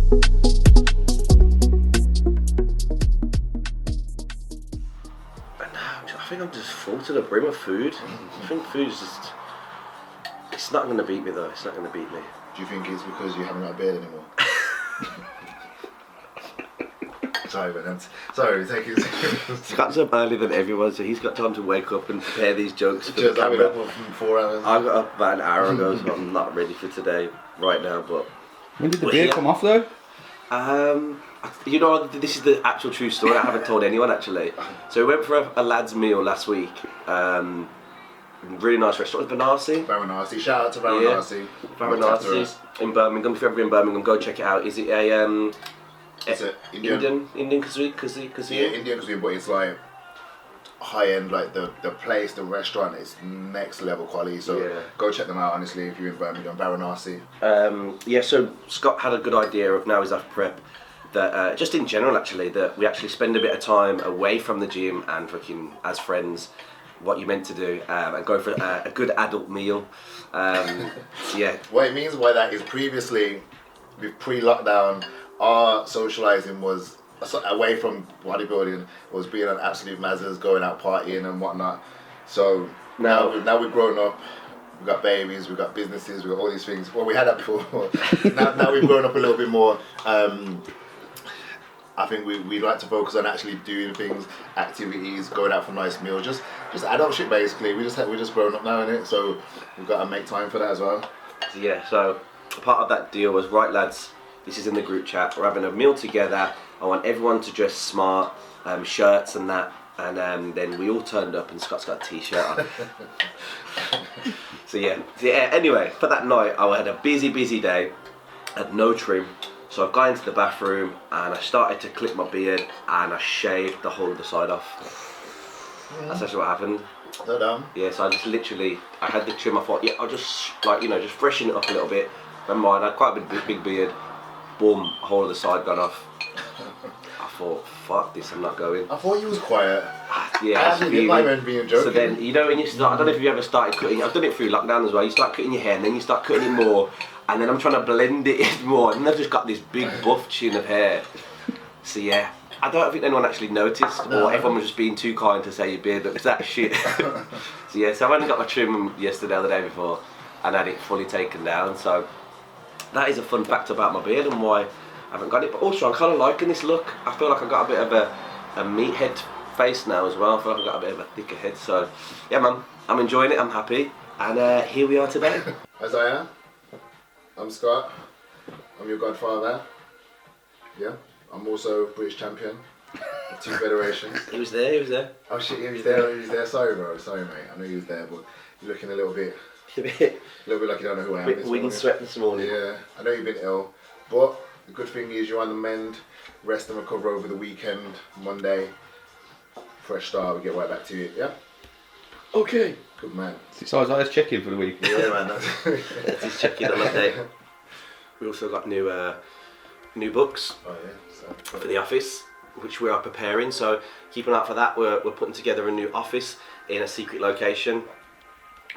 I think I'm just full to the brim of food. I think food's just... It's not going to beat me though, it's not going to beat me. Do you think it's because you haven't got a beard anymore? Sorry, man. Sorry, take it. Scott's up earlier than everyone, so he's got time to wake up and prepare these jokes for Just the camera. up from 4 hours. I got up about an hour ago, so I'm not ready for today right now. But when did the beard come off though? You know, this is the actual true story. I haven't told anyone actually. So we went for a lad's meal last week. Really nice restaurant, Varanasi. Varanasi. Shout out to Varanasi. Yeah. Varanasi in Birmingham. If you're ever in Birmingham, go check it out. Is it a It's Indian cuisine? Yeah, Indian cuisine, but it's like high end. Like the place, the restaurant is next level quality. So go check them out. Honestly, if you're in Birmingham, Varanasi. So Scott had a good idea of now he's after prep. That just in general, actually, that we actually spend a bit of time away from the gym and fucking as friends. What you meant to do and go for a good adult meal. What it means by that is previously, with pre-lockdown, our socialising was away from bodybuilding, was being on absolute mazzers, going out partying and whatnot. So now we've grown up, we've got babies, we've got businesses, we've got all these things. Well, we had that before. now we've grown up a little bit more. I think we like to focus on actually doing things, activities, going out for nice meals, just adult shit basically. We're just grown up now, innit? So we've got to make time for that as well. So part of that deal was, right lads, this is in the group chat, we're having a meal together, I want everyone to dress smart, shirts and that, and then we all turned up and Scott's got a t-shirt on. So anyway, for that night I had a busy day, had no trim. So I've gone into the bathroom and I started to clip my beard and I shaved the whole of the side off. That's actually what happened. No dumb. Yeah, so I just literally, I had the trim, I thought, I'll just just freshen it up a little bit. Never mind, I had quite a big beard. Boom, whole of the side gone off. I thought, fuck this, I'm not going. I thought you was quiet. Yeah, I didn't mind being joking. So then, when you start, I don't know if you ever started cutting, I've done it through lockdown as well, you start cutting your hair and then you start cutting it more. And then I'm trying to blend it in more, and I've just got this big buff chin of hair. So I don't think anyone actually noticed, or everyone was just being too kind to say your beard looks that shit. So I've only got my trim yesterday or the day before, and had it fully taken down. So that is a fun fact about my beard and why I haven't got it. But also, I'm kind of liking this look. I feel like I've got a bit of a meathead face now as well. I feel like I've got a bit of a thicker head. So yeah, man, I'm enjoying it. I'm happy, and here we are today. As I am. I'm Scott, I'm your godfather. Yeah, I'm also British champion of 2 federations. He was there. Oh shit, he was there. Sorry bro, sorry mate, I know he was there, but you're looking a little bit like you don't know who I am. Bit wind sweat this morning. Yeah, I know you've been ill, but the good thing is you're on the mend, rest and recover over the weekend, Monday, fresh start, we get right back to it, yeah? Okay. Good man. So I was checking for the week. Yeah man, that's his check-in on that day. We also got new books for the office, which we are preparing, so keep an eye out for that. We're putting together a new office in a secret location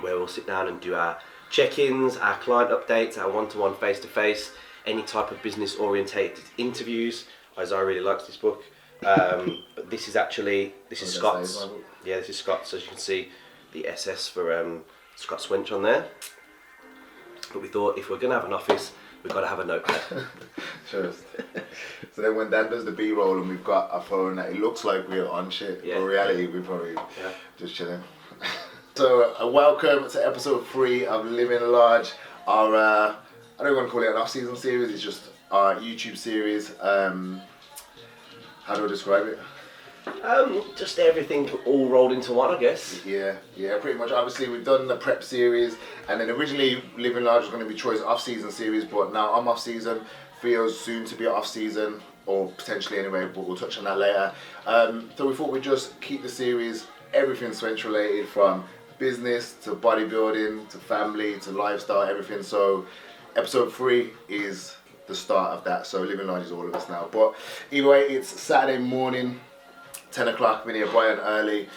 where we'll sit down and do our check-ins, our client updates, our one-to-one face-to-face, any type of business orientated interviews. Isaiah really likes this book. But this is Scott's. Yeah, this is Scott's, as you can see the SS for Scott Swinch on there. But we thought if we're going to have an office, we've got to have a notepad. Sure. So then when Dan does the B-roll and we've got a phone that it looks like we're on shit, but in reality we're probably just chilling. So welcome to episode 3 of Living Large. Our, I don't want to call it an off-season series, it's just our YouTube series. How do I describe it? Just everything all rolled into one, I guess. Yeah, pretty much. Obviously, we've done the prep series, and then originally Living Large was going to be Troy's off-season series, but now I'm off-season. Theo's soon to be off-season, or potentially anyway, but we'll touch on that later. So we thought we'd just keep the series, everything Swinch related, from business to bodybuilding to family to lifestyle, everything. So episode 3 is the start of that. So Living Large is all of us now. But either way, it's Saturday morning. 10 o'clock, been here bright and early.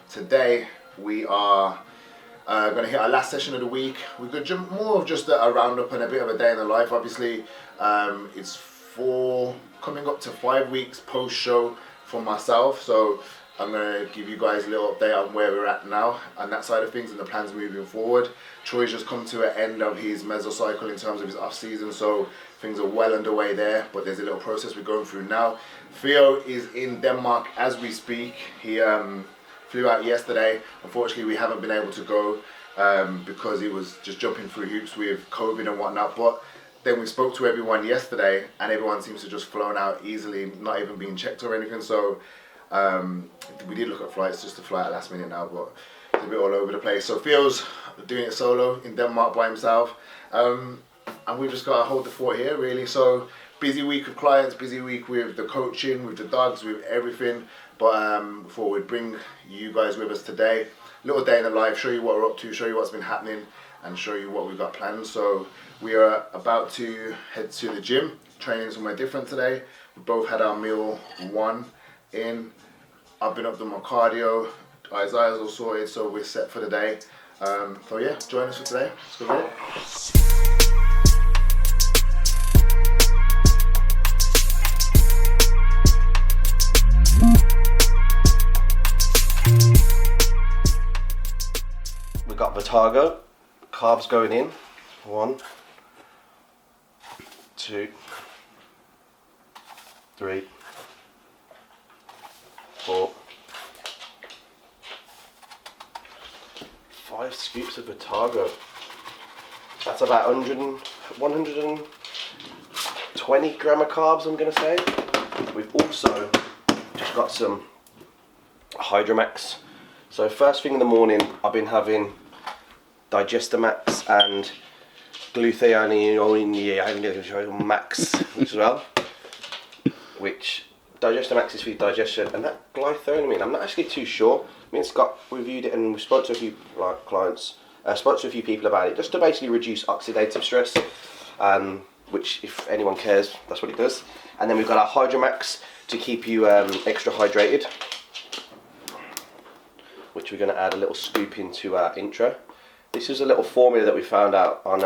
Today we are Going to hit our last session of the week. We're going to more of just a roundup and a bit of a day in the life. Obviously, it's coming up to 5 weeks post show for myself. So I'm going to give you guys a little update on where we're at now on that side of things and the plans moving forward. Troy's just come to an end of his mesocycle in terms of his off season, so things are well underway there, but there's a little process we're going through now. Theo is in Denmark as we speak. He flew out yesterday. Unfortunately, we haven't been able to go because he was just jumping through hoops with COVID and whatnot, but then we spoke to everyone yesterday and everyone seems to just flown out easily, not even being checked or anything. So we did look at flights just to fly at last minute now, but it's a bit all over the place. So Theo's doing it solo in Denmark by himself, and we've just got to hold the fort here really. So busy week with clients, busy week with the coaching, with the dogs, with everything. But before we bring you guys with us today, little day in the life, show you what we're up to, show you what's been happening, and show you what we've got planned. So we are about to head to the gym, training somewhere different today. We both had our meal one in. I've been up doing my cardio, Isaiah's all sorted, so we're set for the day. So yeah, join us for today. Let's go get it. We've got Tyga, carbs going in. 1, 2, 3, 4, 5 scoops of Tyga. That's about 120 gram of carbs, I'm going to say. We've also just got some Hydromax. So first thing in the morning, I've been having Digestamax and glutathione max as well, which Digestamax is for your digestion, and that glythosamine, I'm not actually too sure. Me and Scott reviewed it and we spoke to a few clients, spoke to a few people about it, just to basically reduce oxidative stress, which if anyone cares, that's what it does. And then we've got our Hydromax to keep you extra hydrated, which we're going to add a little scoop into our intro. This is a little formula that we found out on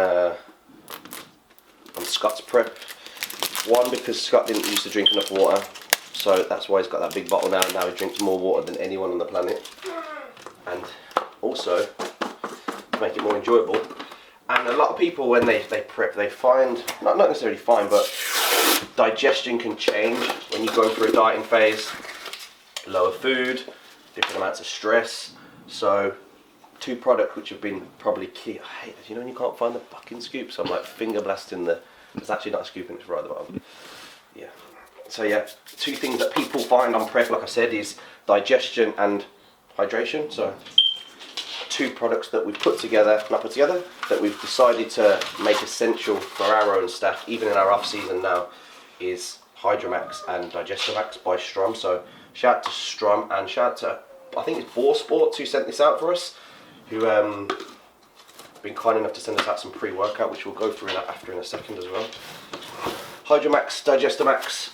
Scott's prep. One, because Scott didn't used to drink enough water, so that's why he's got that big bottle now, and now he drinks more water than anyone on the planet. And also, to make it more enjoyable, and a lot of people when they prep, they find, not necessarily find, but digestion can change when you go through a dieting phase, lower food, different amounts of stress. So 2 products which have been probably key. I hate it, you know when you can't find the fucking scoop, so I'm like finger blasting it's actually not a scoop and it's right at the bottom. Yeah. So yeah, 2 things that people find on prep, like I said, is digestion and hydration. So 2 products that we've that we've decided to make essential for our own staff, even in our off season now, is Hydromax and Digestamax by Strom. So shout out to Strom and shout out to, I think it's Boar Sports who sent this out for us, who been kind enough to send us out some pre-workout, which we'll go through after in a second as well. Hydromax, Digestamax,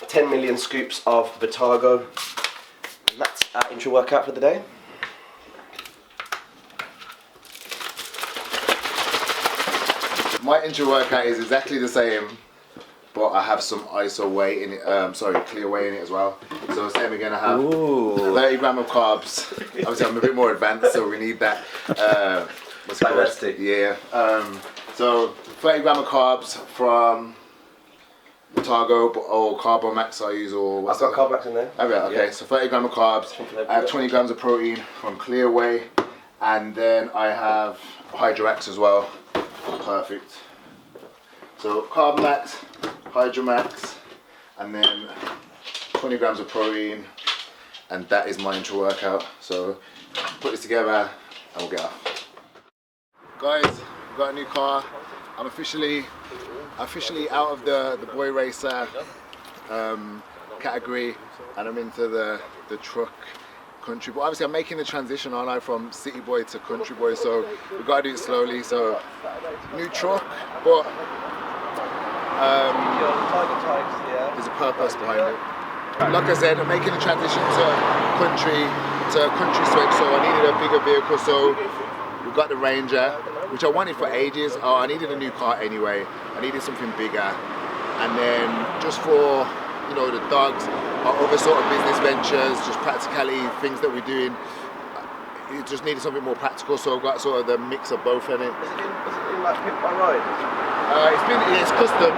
10 million scoops of Vitago, and that's our intro workout for the day. My intro workout is exactly the same, but I have some ISO whey in it, clear whey in it as well. So same again, I have 30 gram of carbs. Obviously I'm a bit more advanced, so we need that. What's it called? Digestic. Yeah. So 30 gram of carbs from Targo, or Carbomax I use, or what's I've got Carbomax in there. Oh, yeah, okay, yeah. So 30 gram of carbs. I have 20 grams of protein from Clear Whey, and then I have Hydromax as well. Perfect. So Carbomax, Hydromax, and then 20 grams of protein, and that is my intro workout. So put this together and we'll get off. Guys, we've got a new car. I'm officially out of the boy racer category, and I'm into the truck country. But obviously I'm making the transition, aren't I, from city boy to country boy, so we've got to do it slowly. So new truck, but there's a purpose behind it. Like I said, I'm making the transition to country switch, so I needed a bigger vehicle. So We've got the Ranger, which I wanted for ages. Oh, I needed a new car anyway. I needed something bigger. And then just for, you know, the dogs, our other sort of business ventures, just practicality, things that we're doing. It just needed something more practical, so I've got sort of the mix of both in it. Has it been like picked by ride? It's custom.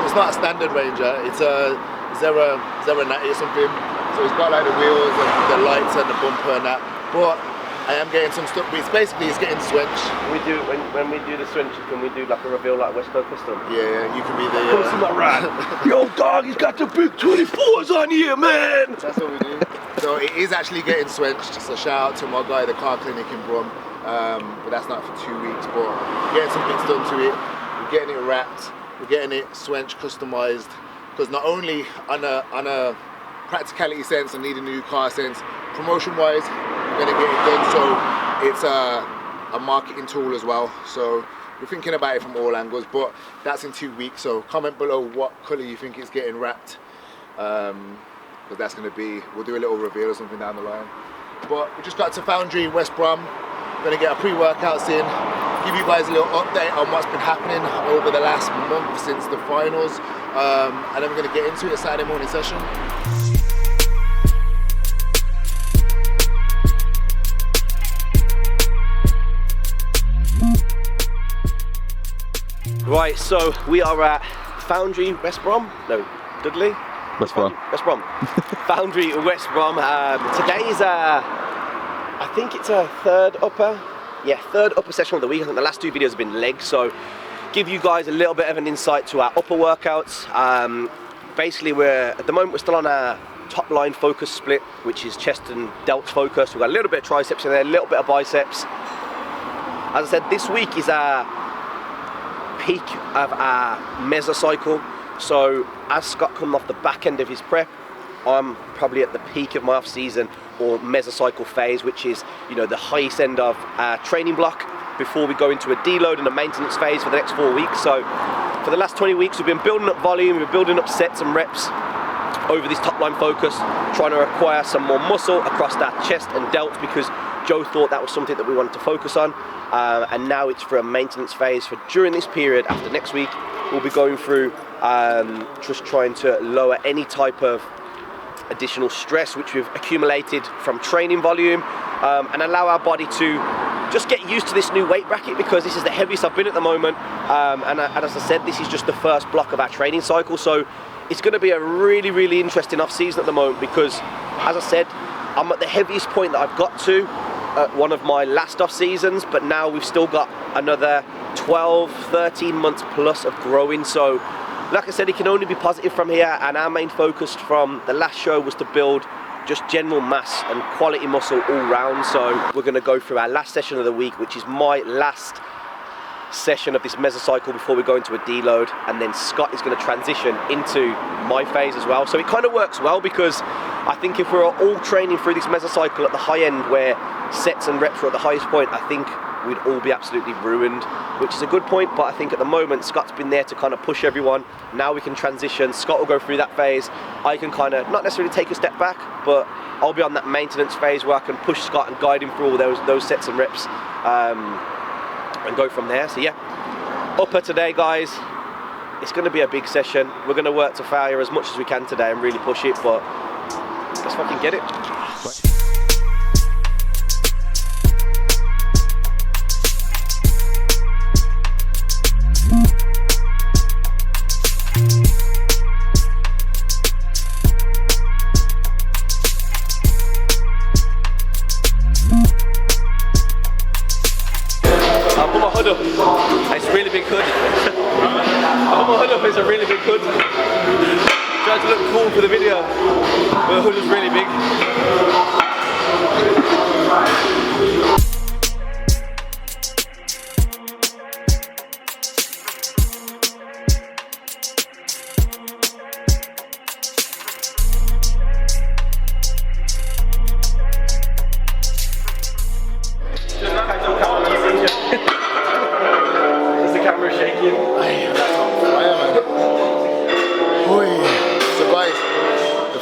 It's not a standard Ranger. It's a Zera 90 or something. So it's got like the wheels and the lights and the bumper and that. But I am getting some stuff. It's getting swench. When we do the swench, can we do like a reveal like West Coast Custom? Yeah, you can be the. Of course, I'm not right. Yo, dog, he's got the big 24s on here, man. That's what we do. So it is actually getting swenched. So shout out to my guy, the car clinic in Brom. But that's not for 2 weeks. But we're getting some bits done to it. We're getting it wrapped. We're getting it swenched, customized. Because not only on a practicality sense and needing a new car sense, promotion-wise, we're gonna get it done. So it's a marketing tool as well. So we're thinking about it from all angles. But that's in 2 weeks. So comment below what colour you think it's getting wrapped. Because that's going to be, we'll do a little reveal or something down the line. But we just got to Foundry West Brom. Going to get our pre-workouts in, give you guys a little update on what's been happening over the last month since the finals, and then we're going to get into a Saturday morning session. Right, so we are at Foundry West Brom. No, Dudley. West Brom. West Brom. Foundry West Brom. Today is I think it's a third upper session of the week. I think the last 2 videos have been legs, so give you guys a little bit of an insight to our upper workouts. Basically, at the moment we're still on our top line focus split, which is chest and delts focus. We've got a little bit of triceps in there, a little bit of biceps. As I said, this week is our peak of our mesocycle. So as Scott coming off the back end of his prep, I'm probably at the peak of my off season or mesocycle phase, which is, you know, the highest end of our training block before we go into a deload and a maintenance phase for the next 4 weeks. So for the last 20 weeks, we've been building up volume, we've been building up sets and reps over this top line focus, trying to acquire some more muscle across that chest and delts, because Joe thought that was something that we wanted to focus on. And now it's for a maintenance phase. For during this period, after next week, we'll be going through just trying to lower any type of additional stress which we've accumulated from training volume, and allow our body to just get used to this new weight bracket, because this is the heaviest I've been at the moment, and as I said, this is just the first block of our training cycle. So it's going to be a really, really interesting off season at the moment, because as I said, I'm at the heaviest point that I've got to at one of my last off seasons, but now we've still got another 12, 13 months plus of growing. So like I said, it can only be positive from here, and our main focus from the last show was to build just general mass and quality muscle all round. So we're going to go through our last session of the week, which is my last session of this mesocycle before we go into a deload, and then Scott is going to transition into my phase as well. So it kind of works well, because I think if we're all training through this mesocycle at the high end where sets and reps are at the highest point, I think we'd all be absolutely ruined, which is a good point. But I think at the moment Scott's been there to kind of push everyone. Now we can transition. Scott will go through that phase. I can kind of not necessarily take a step back, but I'll be on that maintenance phase where I can push Scott and guide him through all those sets and reps, and go from there. So yeah, upper today, guys. It's going to be a big session. We're going to work to failure as much as we can today and really push it, but let's fucking get it. It's a really big hood. I put my hood up, it's a really big hood. Tried to look cool for the video, but the hood is really big.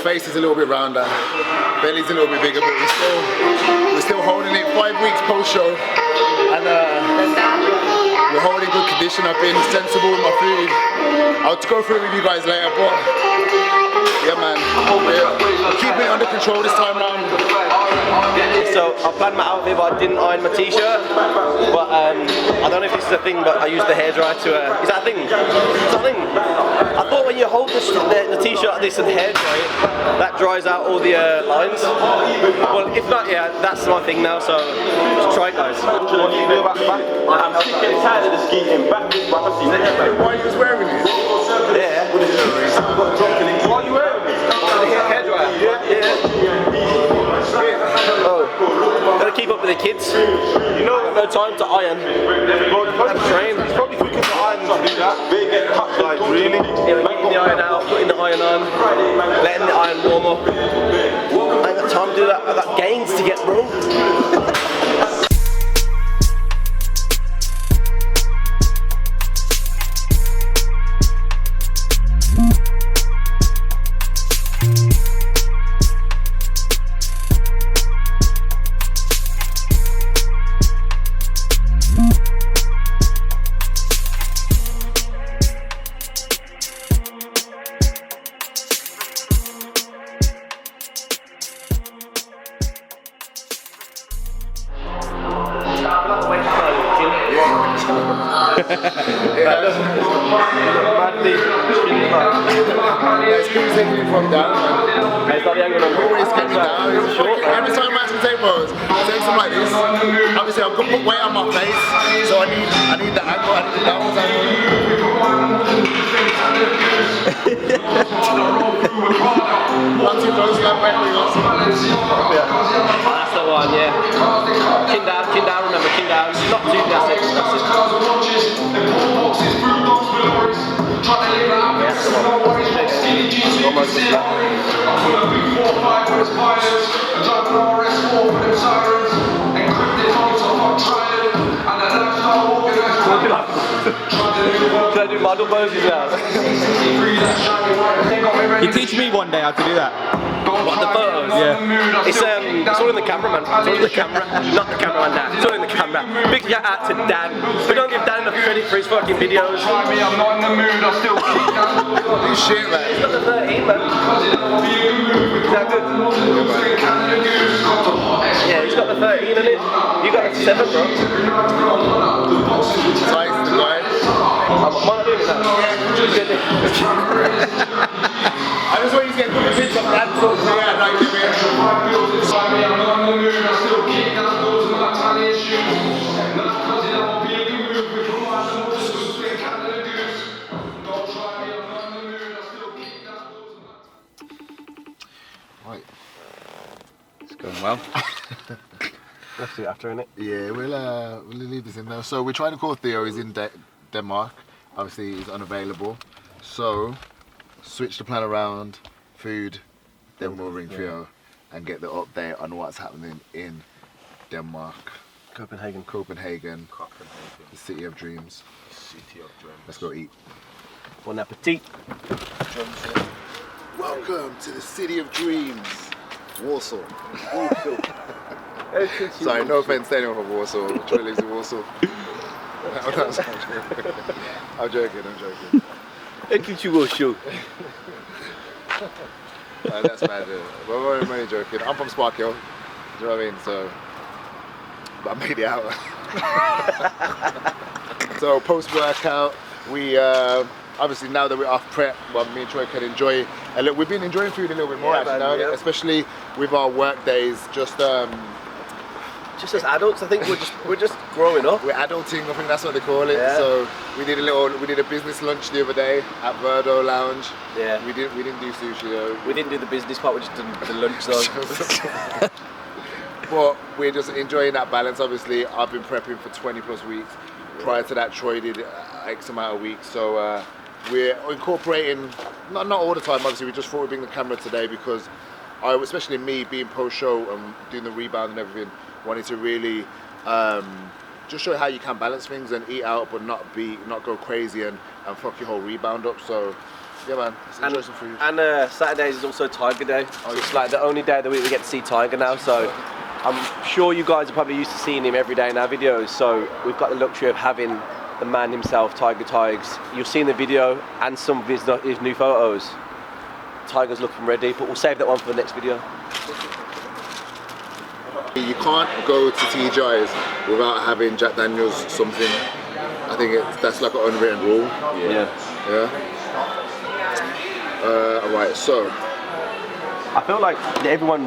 Face is a little bit rounder, belly's a little bit bigger, but we're still holding it. 5 weeks post show. we're holding good condition. I've been sensible with my food. I'll go through it with you guys later, but yeah, man, we're keeping it under control this time round. So I planned my outfit, but I didn't iron my t-shirt. But I don't know if this is a thing, but I used the hairdryer to. Is that a thing? Is that a thing? I thought when you hold the t-shirt like this and hairdry it, that dries out all the lines. Well, if not, yeah, that's my thing now. So just try it, guys. What do you do about the back? I'm sick and tired of the skiing back. Why are you just wearing it? Yeah. Why are you wearing it? The hairdryer. Yeah. Oh, gotta keep up with the kids. You know, no time to iron. I'm trained. It's probably quicker to iron than to do that. They get cut, like, really. Yeah, getting the iron out, putting the iron on, letting the iron warm up. I ain't got time to do that. I've got gains to get, bro. It's taking it from down. Always get me down. Every time I actually take photos, take something like this. Obviously, I've got to put weight on my face, so I need the angle, I need the downwards angle. Not too close, like where we go. That's the one, yeah. Chin down, remember, chin down. Not too, that's it. Almost like that. Should I do model poses now? You teach me one day how to do that. What, the photos? Yeah. It's all in the cameraman. It's all in the camera. Not the cameraman, Dan. It's all in the camera. Big shout out to Dan. We don't give Dan enough credit for his fucking videos. Holy shit, man. He's got the 13, man. Is that good? Yeah, he's got the 13 in it. You got a 7, bro. Twice the guy. I'm not doing it now. I just want you to get good bits of that talk. Yeah, like you Right. It's going well. Let's do it after, innit? Yeah, we'll leave this in there. So we're trying to call Theo. He's in Denmark. Obviously, he's unavailable. So switch the plan around. Food. Then we'll ring Theo and get the update on what's happening in Denmark. Copenhagen. The city of dreams. Let's go eat. Bon appetit. Welcome to the city of dreams, Warsaw. Sorry, no offense to anyone from Warsaw. Troy lives in Warsaw. I'm joking. That's bad. We're only joking. I'm from Spark Hill. Do you know what I mean? So, but I made it out. So post workout, we obviously now that we're off prep, well, me and Troy can enjoy. We've been enjoying food a little bit more actually now, especially with our work days. Just as adults, I think we're just growing up. We're adulting, I think that's what they call it. Yeah. So we did a business lunch the other day at Verdo Lounge. Yeah. We didn't do sushi though. We didn't do the business part, we just did the lunch though. But we're just enjoying that balance. Obviously, I've been prepping for 20 plus weeks. Prior to that, Troy did X amount of weeks. So we're incorporating, not all the time, obviously, we just thought we'd bring the camera today because especially me being post-show and doing the rebound and everything, wanted to really just show how you can balance things and eat out but not go crazy and fuck your whole rebound up. So yeah, man, let's enjoy some food. And Saturdays is also Tyga Day. It's like the only day of the week we get to see Tyga now, so I'm sure you guys are probably used to seeing him every day in our videos, so we've got the luxury of having the man himself, Tyga Tygs. You'll see in the video and some of his new photos. Tyga's looking ready, but we'll save that one for the next video. You can't go to TGI's without having Jack Daniels something. I think that's like an unwritten rule. Yeah. Alright, so I feel like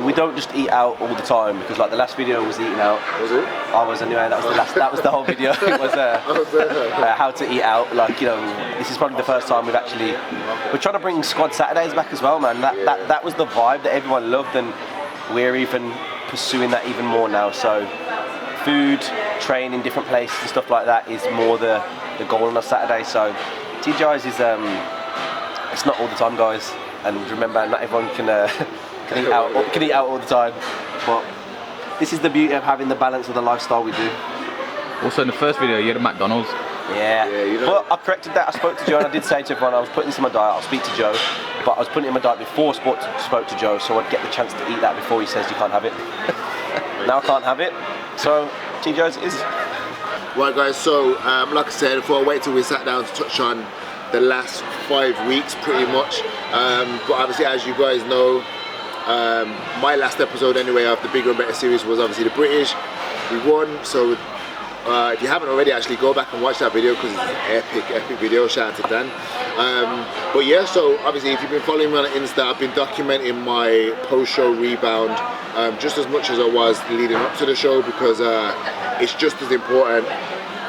we don't just eat out all the time, because like the last video was eating out. was it? I was anyway. That was the whole video. It was how to eat out. Like, you know, this is probably the first time we're trying to bring Squad Saturdays back as well, man. That was the vibe that everyone loved, and we're even pursuing that even more now. So food, training, different places and stuff like that is more the goal on a Saturday. So TGI's is it's not all the time, guys. And remember, not everyone can eat out all the time. But this is the beauty of having the balance of the lifestyle we do. Also, in the first video, you had a McDonald's. Yeah. you know. But I corrected that. I spoke to Joe, and I did say to everyone I was putting this in my diet. I'll speak to Joe, but I was putting it in my diet before I spoke to Joe, so I'd get the chance to eat that before he says you can't have it. Now I can't have it. So TGI's is. Right, guys. So like I said, before I wait till we sat down to touch on the last 5 weeks, pretty much. But obviously, as you guys know, my last episode anyway of the Bigger and Better series was obviously the British. We won, so if you haven't already, actually go back and watch that video, because it's an epic video. Shout out to Dan. But yeah, so obviously if you've been following me on Insta, I've been documenting my post-show rebound just as much as I was leading up to the show, because it's just as important.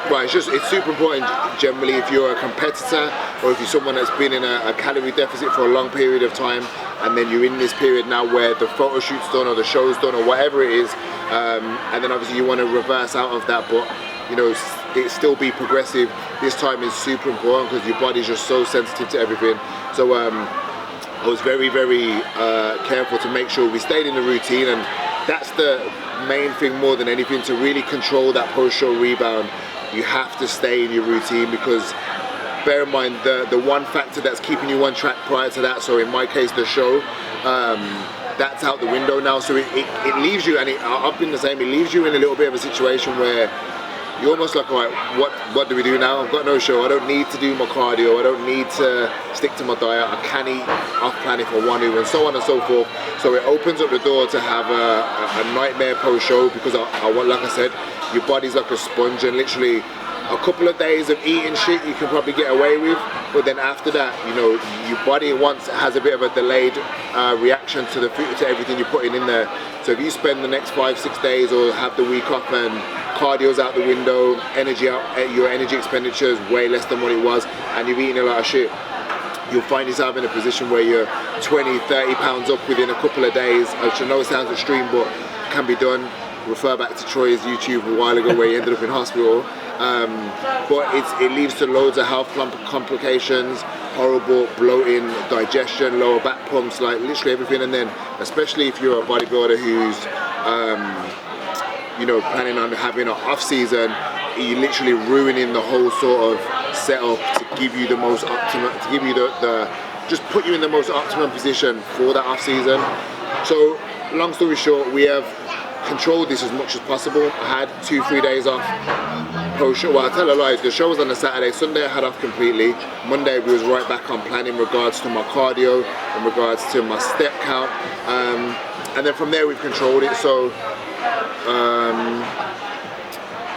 Right, it's super important generally if you're a competitor, or if you're someone that's been in a calorie deficit for a long period of time, and then you're in this period now where the photo shoot's done or the show's done or whatever it is, and then obviously you want to reverse out of that, but you know, it still be progressive. This time is super important because your body's just so sensitive to everything. So I was very, very careful to make sure we stayed in the routine, and that's the main thing more than anything, to really control that post-show rebound. You have to stay in your routine, because bear in mind the one factor that's keeping you on track prior to that, so in my case the show, that's out the window now. So it leaves you, and I've been the same, it leaves you in a little bit of a situation where you're almost like, alright, what do we do now? I've got no show, I don't need to do my cardio, I don't need to stick to my diet, I can eat off plan if I want to, and so on and so forth. So it opens up the door to have a nightmare post-show, because like I said, your body's like a sponge, and literally a couple of days of eating shit you can probably get away with, but then after that, you know, your body has a bit of a delayed reaction to the food, to everything you're putting in there. So if you spend the next 5-6 days or have the week off and cardio's out the window, your energy expenditure is way less than what it was, and you've eaten a lot of shit, you'll find yourself in a position where you're 20-30 pounds up within a couple of days. I know it sounds extreme, but can be done. Refer back to Troy's YouTube a while ago where he ended up in hospital. But it leads to loads of health complications, horrible bloating, digestion, lower back pumps, like literally everything. And then especially if you're a bodybuilder who's you know, planning on having an off season, you're literally ruining the whole sort of setup to give you the most optimum, to give you just put you in the most optimum position for that off season. So long story short, we have controlled this as much as possible. I had 2-3 days off post-show. Well, I tell a lie, the show was on a Saturday. Sunday I had off completely. Monday we was right back on plan in regards to my cardio, in regards to my step count, and then from there we've controlled it. So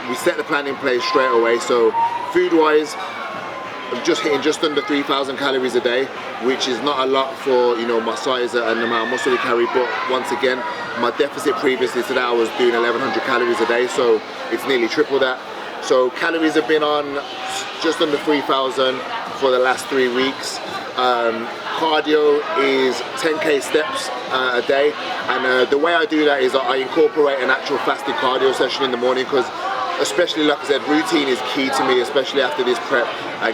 we set the plan in place straight away. So food-wise, I'm just hitting just under 3,000 calories a day, which is not a lot for, you know, my size and the amount of muscle we carry. But once again, my deficit previously to that, I was doing 1,100 calories a day, so it's nearly triple that. So calories have been on just under 3,000 for the last 3 weeks. Cardio is 10k steps a day, and the way I do that is I incorporate an actual fasted cardio session in the morning, because especially, like I said, routine is key to me, especially after this prep.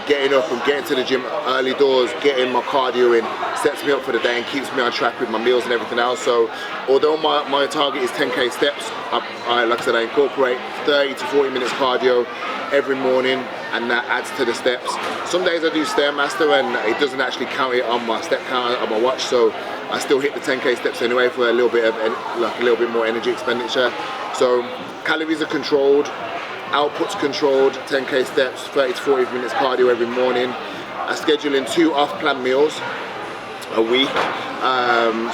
Getting up and getting to the gym early doors, getting my cardio in, sets me up for the day and keeps me on track with my meals and everything else. So although my target is 10k steps, like I said, I incorporate 30 to 40 minutes cardio every morning, and that adds to the steps. Some days I do Stairmaster and it doesn't actually count it on my step counter on my watch, so I still hit the 10k steps anyway for a little bit more energy expenditure. So calories are controlled, outputs controlled, 10k steps, 30 to 40 minutes cardio every morning. I schedule in 2 off-plan meals a week,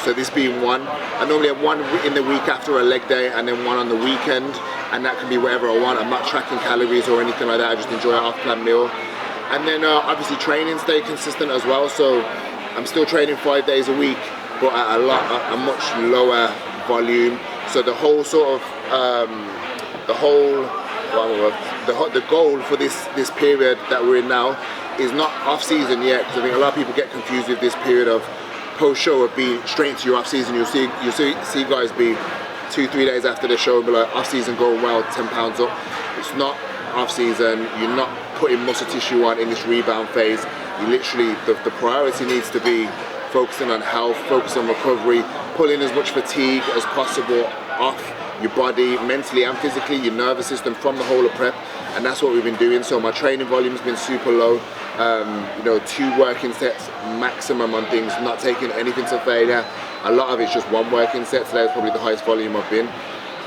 so this being one. I normally have one in the week after a leg day and then one on the weekend, and that can be whatever I want. I'm not tracking calories or anything like that, I just enjoy an off-plan meal. And then obviously training, stay consistent as well, so I'm still training 5 days a week, but at a much lower volume. So the whole sort of, the goal for this period that we're in now is not off season yet, because I think a lot of people get confused with this period of post show of being straight into your off season. You'll see guys be 2-3 days after the show and be like, off season going well, 10 pounds up. It's not off season. You're not putting muscle tissue on in this rebound phase. You literally, the priority needs to be focusing on health, focusing on recovery, pulling as much fatigue as possible off your body, mentally and physically, your nervous system from the whole of prep, and that's what we've been doing. So my training volume's been super low, 2 working sets maximum on things, not taking anything to failure. A lot of it's just 1 working set, so that's probably the highest volume I've been.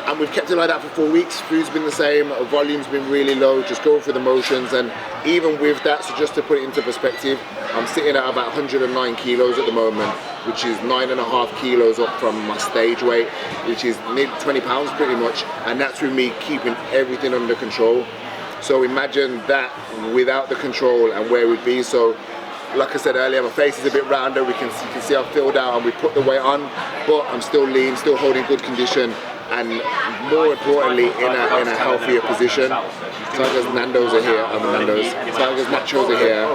And we've kept it like that for 4 weeks. Food's been the same, volume's been really low, just going through the motions. And even with that, so just to put it into perspective, I'm sitting at about 109 kilos at the moment, which is 9.5 kilos up from my stage weight, which is nearly 20 pounds pretty much. And that's with me keeping everything under control. So imagine that without the control and where we'd be. So like I said earlier, my face is a bit rounder. You can see I've filled out and we put the weight on, but I'm still lean, still holding good condition, and more importantly in a healthier position. Tyga's Nando's are here, Nando's. Tyga's nachos are here,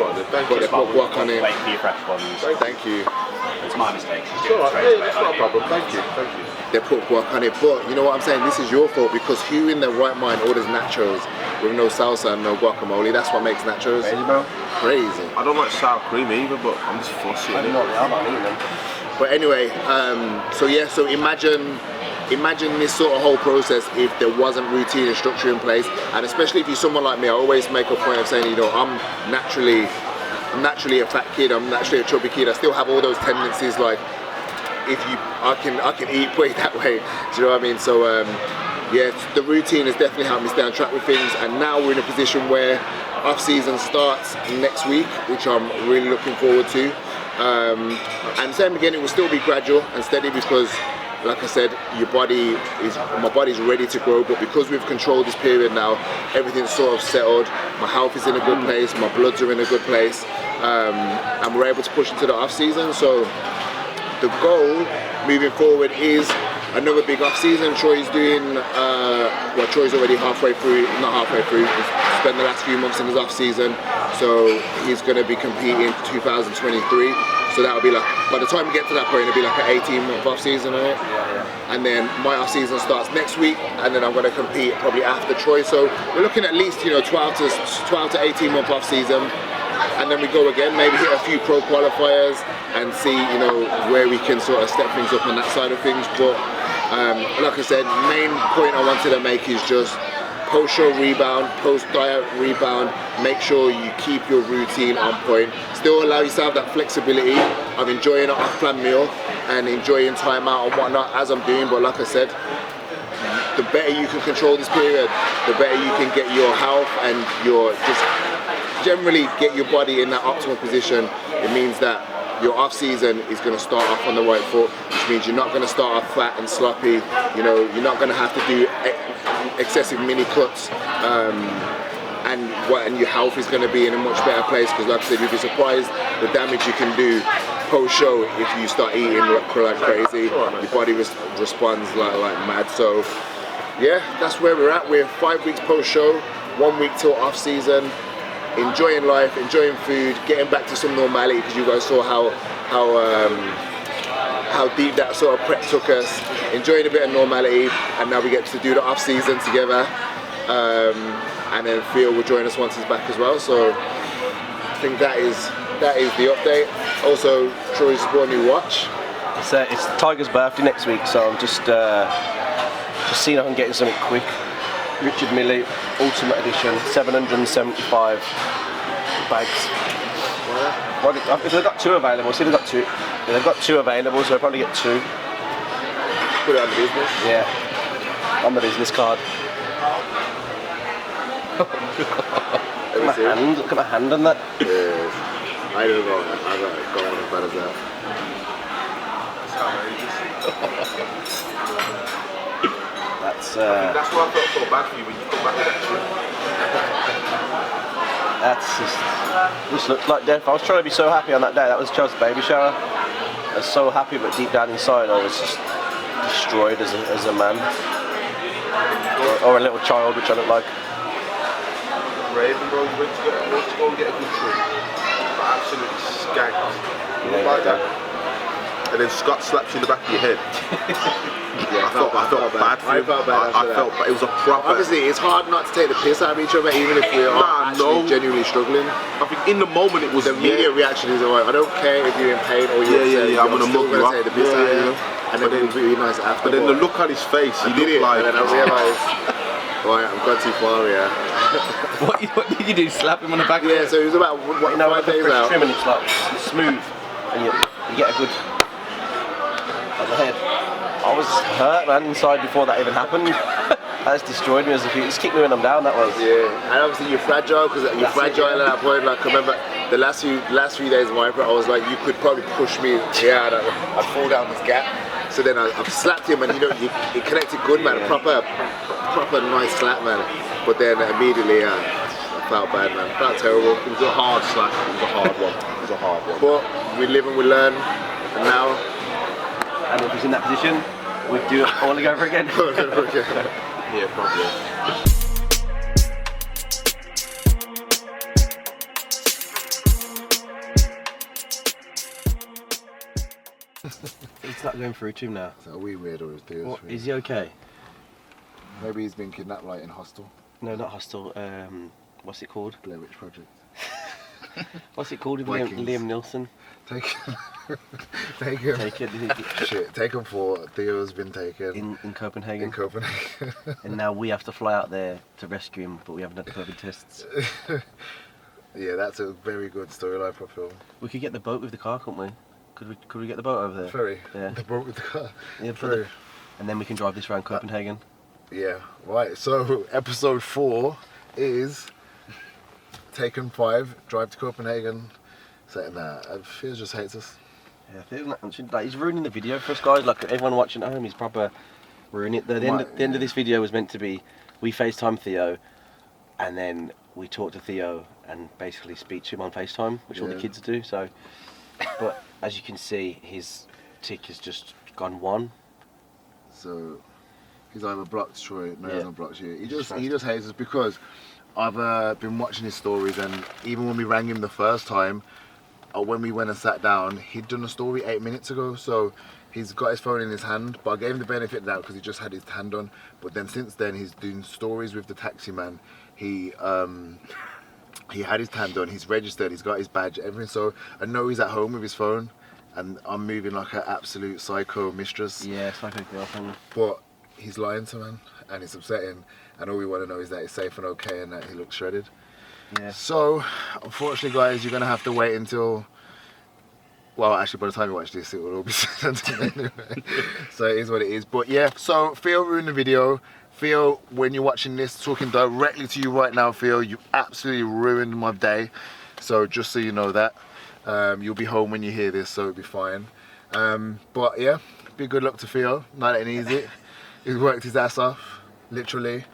but they put guac on it. Wait for your fresh ones. Thank you. It's my mistake. It's alright, it's not a problem, thank you. They put guac on it, but you know what I'm saying, this is your fault, because who in their right mind orders nachos with no salsa and no guacamole? That's what makes nachos crazy. I don't like sour cream either, but I'm just fussy. I don't know, I'm not eating them. But anyway, so imagine this sort of whole process if there wasn't routine and structure in place, and especially if you're someone like me. I always make a point of saying, I'm naturally a fat kid, I'm naturally a chubby kid. I still have all those tendencies, like I can eat weight that way. Do you know what I mean? So the routine has definitely helped me stay on track with things, and now we're in a position where off season starts next week, which I'm really looking forward to. And same again, it will still be gradual and steady, because like I said, my body's ready to grow, but because we've controlled this period now, everything's sort of settled. My health is in a good place, my bloods are in a good place, and we're able to push into the off season. So the goal moving forward is another big off season. Troy's doing, Troy's already not halfway through, he's spent the last few months in his off season, so he's going to be competing 2023. So that'll be like, by the time we get to that point, it'll be like an 18-month off season, right? Yeah. And then my off season starts next week, and then I'm going to compete probably after Troy. So we're looking at least 12 to 18 month off season, and then we go again, maybe hit a few pro qualifiers and see where we can sort of step things up on that side of things. But like I said, main point I wanted to make is just post-show rebound, post-diet rebound, make sure you keep your routine on point. Still allow yourself that flexibility of enjoying an off-plan meal and enjoying time out and whatnot as I'm doing. But like I said, the better you can control this period, the better you can get your health and just generally get your body in that optimal position. It means that your off season is going to start off on the right foot, which means you're not going to start off fat and sloppy. You're not going to have to do excessive mini cuts, and your health is going to be in a much better place, because like I said, you'd be surprised the damage you can do post show if you start eating like crazy. Your body responds like mad. So yeah, that's where we're at. We're 5 weeks post show, 1 week till off season, enjoying life, enjoying food, getting back to some normality, because you guys saw how deep that sort of prep took us, enjoying a bit of normality, and now we get to do the off season together, and then Theo will join us once he's back as well. So I think that is the update. Also, Troy's bought a new watch. It's Tyga's birthday next week, so I'm just seeing if I can get something quick. Richard Milley Ultimate Edition, 775 bags. Well, if they've got 2 available, see they've got 2. Yeah, they've got 2 available, so they'll probably get 2. Put it on the business. Yeah, on the business card. Look at my hand on that. Yes. I don't know. I got one as bad as that. That's That's why I felt so bad for you when you come back with that this looks like death. I was trying to be so happy on that day. That was Chelsea's baby shower. I was so happy, but deep down inside I was just destroyed as a man. Or a little child, which I look like. Raven, bro, you went to go and get a good trip. But absolutely skanked. Like that. And then Scott slaps you in the back of your head. Yeah, I felt bad for him. I felt bad. I felt bad. It was a proper. Obviously, it's hard not to take the piss out of each other, even if we are actually genuinely struggling. I think in the moment it was The immediate reaction is, alright, I don't care if you're in pain or you're upset, I'm gonna mug you up. take the piss out of you. And then it was really nice after. But then the look on his face, I did it, and then I realised, right, I've gone too far here. What did you do? Slap him on the back? Yeah, so it was about You know, 5 like days a out. trim and it's like smooth, and you get a good on the head. I was hurt, man, inside before that even happened. That just destroyed me as a few. Just kicked me when I'm down. That was. Yeah, and obviously you're fragile because you're fragile at that point. Like I remember the last few days of my prep, I was like, you could probably push me. Yeah, I'd fall down this gap. So then I slapped him, and it connected good, man. Proper nice slap, man. But then immediately, I felt bad, man. Felt terrible. It was a hard slap. It was a hard one. It was a hard one. But we live and we learn, and now. And if he's in that position, we'd do it all over again. Yeah, probably. It's not going through to him now. So we weird or Is he okay? Maybe he's been kidnapped like in Hostel. No, not Hostel. What's it called? Blair Witch Project. What's it called with Vikings. Liam Neeson? Taken. Taken Shit, taken for Theo's been taken in Copenhagen. in Copenhagen. And now we have to fly out there to rescue him, but we haven't had COVID tests. Yeah, that's a very good storyline for a film. We could get the boat with the car, couldn't we? Could we get the boat over there? Ferry. Yeah. The boat with the car. Yeah, Ferry. and then we can drive this around Copenhagen. Yeah, right. So episode 4 is Taken 5, Drive to Copenhagen. Saying that, Fears just hates us. Yeah, I think like, he's ruining the video for us, guys. Like everyone watching at home, he's proper ruining it. The end of this video was meant to be we FaceTime Theo, and then we talk to Theo and basically speak to him on FaceTime, which all the kids do. So, but as you can see, his tick has just gone 1. So he's either blocked Troy, no, he hasn't blocked you. He just hates us because I've been watching his stories, and even when we rang him the first time, or when we went and sat down, he'd done a story 8 minutes ago. So he's got his phone in his hand, but I gave him the benefit of that because he just had his hand on. But then since then, he's doing stories with the taxi man. He had his hand on, he's registered, he's got his badge, everything. So I know he's at home with his phone, and I'm moving like an absolute psycho mistress. Yeah, psycho girlfriend. But he's lying to man, and it's upsetting. And all we want to know is that he's safe and okay, and that he looks shredded. Yeah. So, unfortunately, guys, you're gonna have to wait until. Well, actually, by the time you watch this, it will all be sent anyway. So it is what it is. But yeah, so Theo ruined the video. Theo, when you're watching this, talking directly to you right now, Theo, you absolutely ruined my day. So just so you know that, you'll be home when you hear this, so it'll be fine. But yeah, big good luck to Theo. Not letting easy. He's worked his ass off, literally.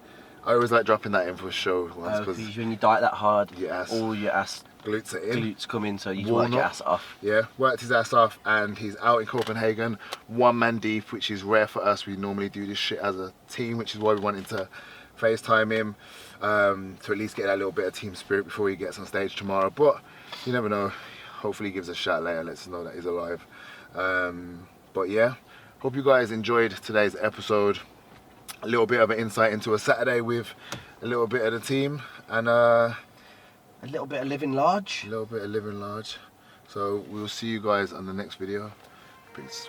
I always like dropping that in for a show once because when you diet that hard, Yes. all your ass glutes are in. glutes come in, so you Worn work your up. ass off. Yeah, worked his ass off, and he's out in Copenhagen, 1 man deep, which is rare for us. We normally do this shit as a team, which is why we wanted to FaceTime him, to at least get that little bit of team spirit before he gets on stage tomorrow. But you never know. Hopefully he gives us a shout later, lets us know that he's alive. But yeah, hope you guys enjoyed today's episode. A little bit of an insight into a Saturday with a little bit of the team, and a little bit of living large. a little bit of living large. So we'll see you guys on the next video. Peace.